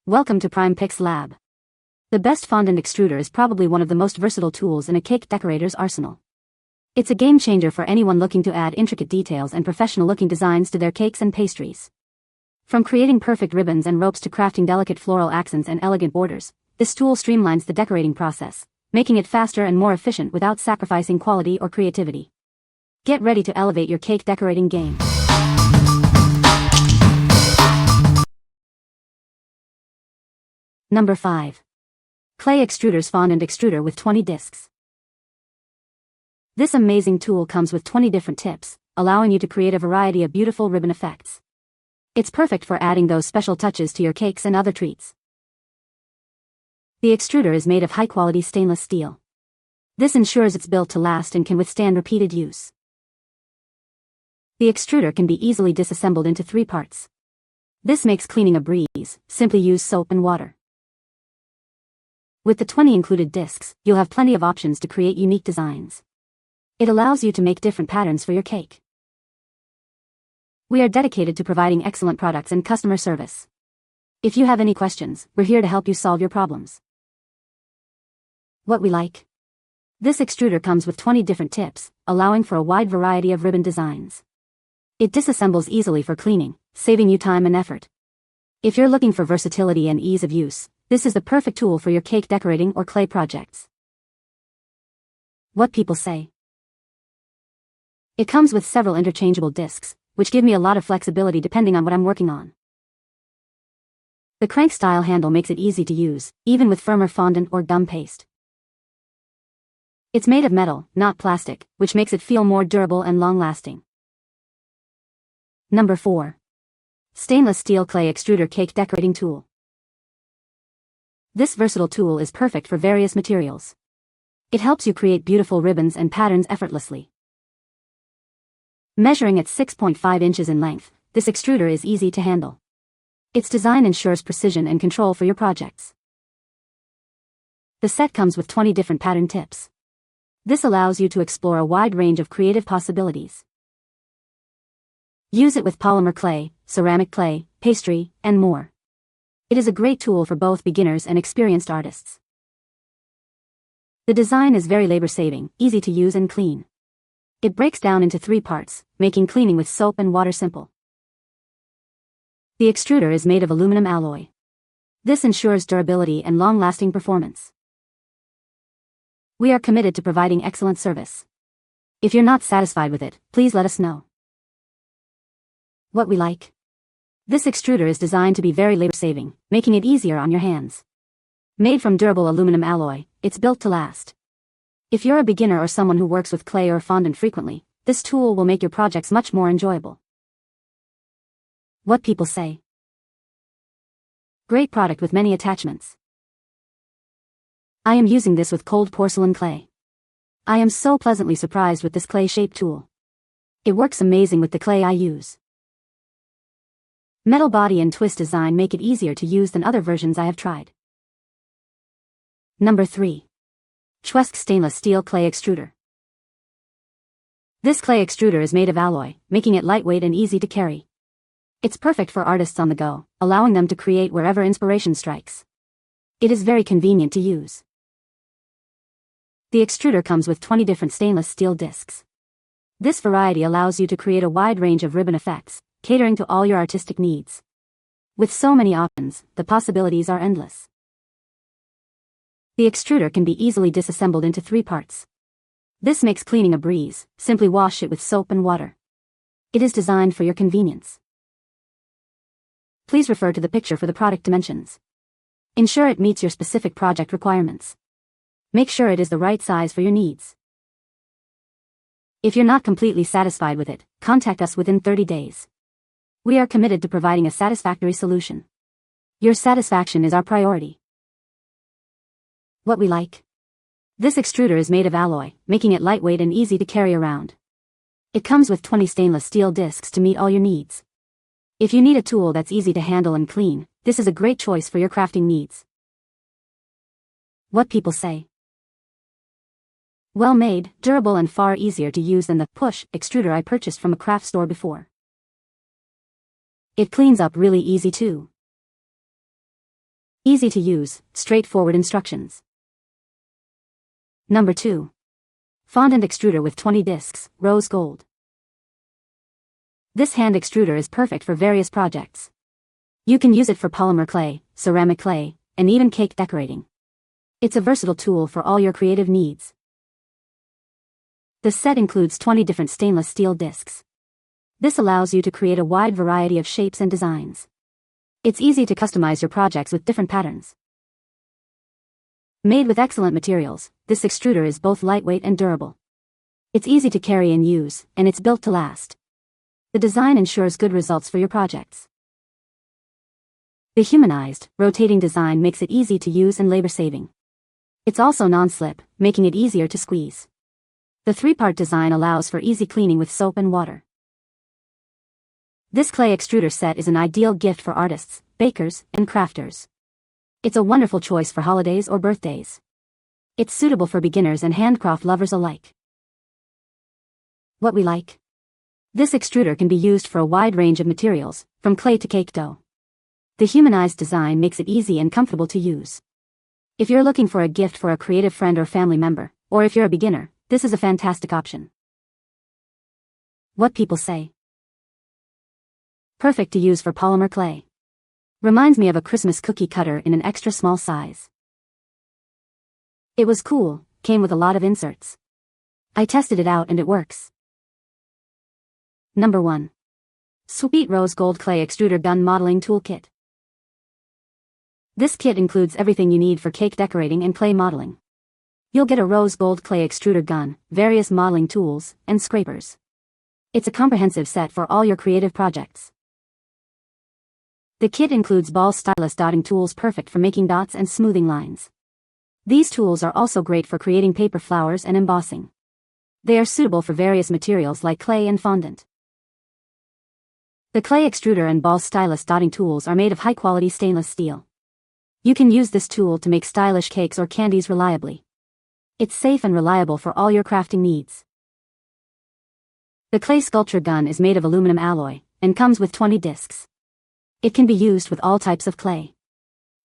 Welcome to Prime Pix Lab. The best fondant extruder is probably one of the most versatile tools in a cake decorator's arsenal. It's a game changer for anyone looking to add intricate details and professional-looking designs to their cakes and pastries. From creating perfect ribbons and ropes to crafting delicate floral accents and elegant borders, this tool streamlines the decorating process, making it faster and more efficient without sacrificing quality or creativity. Get ready to elevate your cake decorating game. Number 5. Clay Extruders Fondant Extruder with 20 discs. This amazing tool comes with 20 different tips, allowing you to create a variety of beautiful ribbon effects. It's perfect for adding those special touches to your cakes and other treats. The extruder is made of high-quality stainless steel. This ensures it's built to last and can withstand repeated use. The extruder can be easily disassembled into 3 parts. This makes cleaning a breeze. Simply use soap and water. With the 20 included discs, you'll have plenty of options to create unique designs. It allows you to make different patterns for your cake. We are dedicated to providing excellent products and customer service. If you have any questions, we're here to help you solve your problems. What we like? This extruder comes with 20 different tips, allowing for a wide variety of ribbon designs. It disassembles easily for cleaning, saving you time and effort. If you're looking for versatility and ease of use, this is the perfect tool for your cake decorating or clay projects. What people say. It comes with several interchangeable discs, which give me a lot of flexibility depending on what I'm working on. The crank-style handle makes it easy to use, even with firmer fondant or gum paste. It's made of metal, not plastic, which makes it feel more durable and long-lasting. Number 4. Stainless Steel Clay Extruder Cake Decorating Tool. This versatile tool is perfect for various materials. It helps you create beautiful ribbons and patterns effortlessly. Measuring at 6.5 inches in length, this extruder is easy to handle. Its design ensures precision and control for your projects. The set comes with 20 different pattern tips. This allows you to explore a wide range of creative possibilities. Use it with polymer clay, ceramic clay, pastry, and more. It is a great tool for both beginners and experienced artists. The design is very labor-saving, easy to use and clean. It breaks down into 3 parts, making cleaning with soap and water simple. The extruder is made of aluminum alloy. This ensures durability and long-lasting performance. We are committed to providing excellent service. If you're not satisfied with it, please let us know. What we like? This extruder is designed to be very labor-saving, making it easier on your hands. Made from durable aluminum alloy, it's built to last. If you're a beginner or someone who works with clay or fondant frequently, this tool will make your projects much more enjoyable. What people say. Great product with many attachments. I am using this with cold porcelain clay. I am so pleasantly surprised with this clay-shaped tool. It works amazing with the clay I use. Metal body and twist design make it easier to use than other versions I have tried. Number 3. CZWESTC Stainless Steel Clay Extruder. This clay extruder is made of alloy, making it lightweight and easy to carry. It's perfect for artists on the go, allowing them to create wherever inspiration strikes. It is very convenient to use. The extruder comes with 20 different stainless steel discs. This variety allows you to create a wide range of ribbon effects, catering to all your artistic needs. With so many options, the possibilities are endless. The extruder can be easily disassembled into 3 parts. This makes cleaning a breeze. Simply wash it with soap and water. It is designed for your convenience. Please refer to the picture for the product dimensions. Ensure it meets your specific project requirements. Make sure it is the right size for your needs. If you're not completely satisfied with it, contact us within 30 days. We are committed to providing a satisfactory solution. Your satisfaction is our priority. What we like? This extruder is made of alloy, making it lightweight and easy to carry around. It comes with 20 stainless steel discs to meet all your needs. If you need a tool that's easy to handle and clean, this is a great choice for your crafting needs. What people say. Well made, durable and far easier to use than the push extruder I purchased from a craft store before. It cleans up really easy too. Easy to use, straightforward instructions. Number 2. Fondant Extruder with 20 discs, rose gold. This hand extruder is perfect for various projects. You can use it for polymer clay, ceramic clay, and even cake decorating. It's a versatile tool for all your creative needs. The set includes 20 different stainless steel discs. This allows you to create a wide variety of shapes and designs. It's easy to customize your projects with different patterns. Made with excellent materials, this extruder is both lightweight and durable. It's easy to carry and use, and it's built to last. The design ensures good results for your projects. The humanized, rotating design makes it easy to use and labor-saving. It's also non-slip, making it easier to squeeze. The 3-part design allows for easy cleaning with soap and water. This clay extruder set is an ideal gift for artists, bakers, and crafters. It's a wonderful choice for holidays or birthdays. It's suitable for beginners and handcraft lovers alike. What we like? This extruder can be used for a wide range of materials, from clay to cake dough. The humanized design makes it easy and comfortable to use. If you're looking for a gift for a creative friend or family member, or if you're a beginner, this is a fantastic option. What people say. Perfect to use for polymer clay. Reminds me of a Christmas cookie cutter in an extra small size. It was cool, came with a lot of inserts. I tested it out and it works. Number 1. Swpeet Rose Gold Clay Extruder Gun Modeling Toolkit. This kit includes everything you need for cake decorating and clay modeling. You'll get a rose gold clay extruder gun, various modeling tools, and scrapers. It's a comprehensive set for all your creative projects. The kit includes ball stylus dotting tools perfect for making dots and smoothing lines. These tools are also great for creating paper flowers and embossing. They are suitable for various materials like clay and fondant. The clay extruder and ball stylus dotting tools are made of high-quality stainless steel. You can use this tool to make stylish cakes or candies reliably. It's safe and reliable for all your crafting needs. The clay sculpture gun is made of aluminum alloy, and comes with 20 discs. It can be used with all types of clay.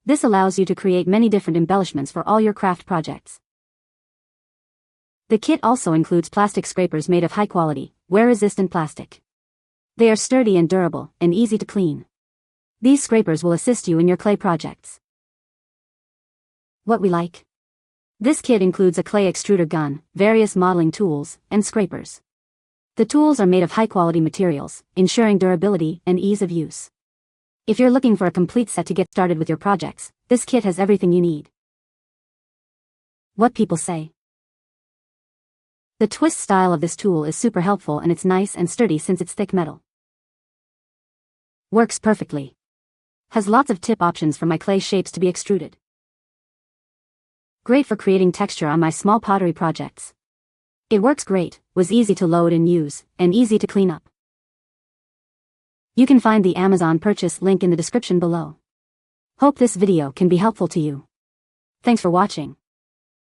This allows you to create many different embellishments for all your craft projects. The kit also includes plastic scrapers made of high-quality, wear-resistant plastic. They are sturdy and durable, and easy to clean. These scrapers will assist you in your clay projects. What we like? This kit includes a clay extruder gun, various modeling tools, and scrapers. The tools are made of high-quality materials, ensuring durability and ease of use. If you're looking for a complete set to get started with your projects, this kit has everything you need. What people say. The twist style of this tool is super helpful and it's nice and sturdy since it's thick metal. Works perfectly. Has lots of tip options for my clay shapes to be extruded. Great for creating texture on my small pottery projects. It works great, was easy to load and use, and easy to clean up. You can find the Amazon purchase link in the description below. Hope this video can be helpful to you. Thanks for watching.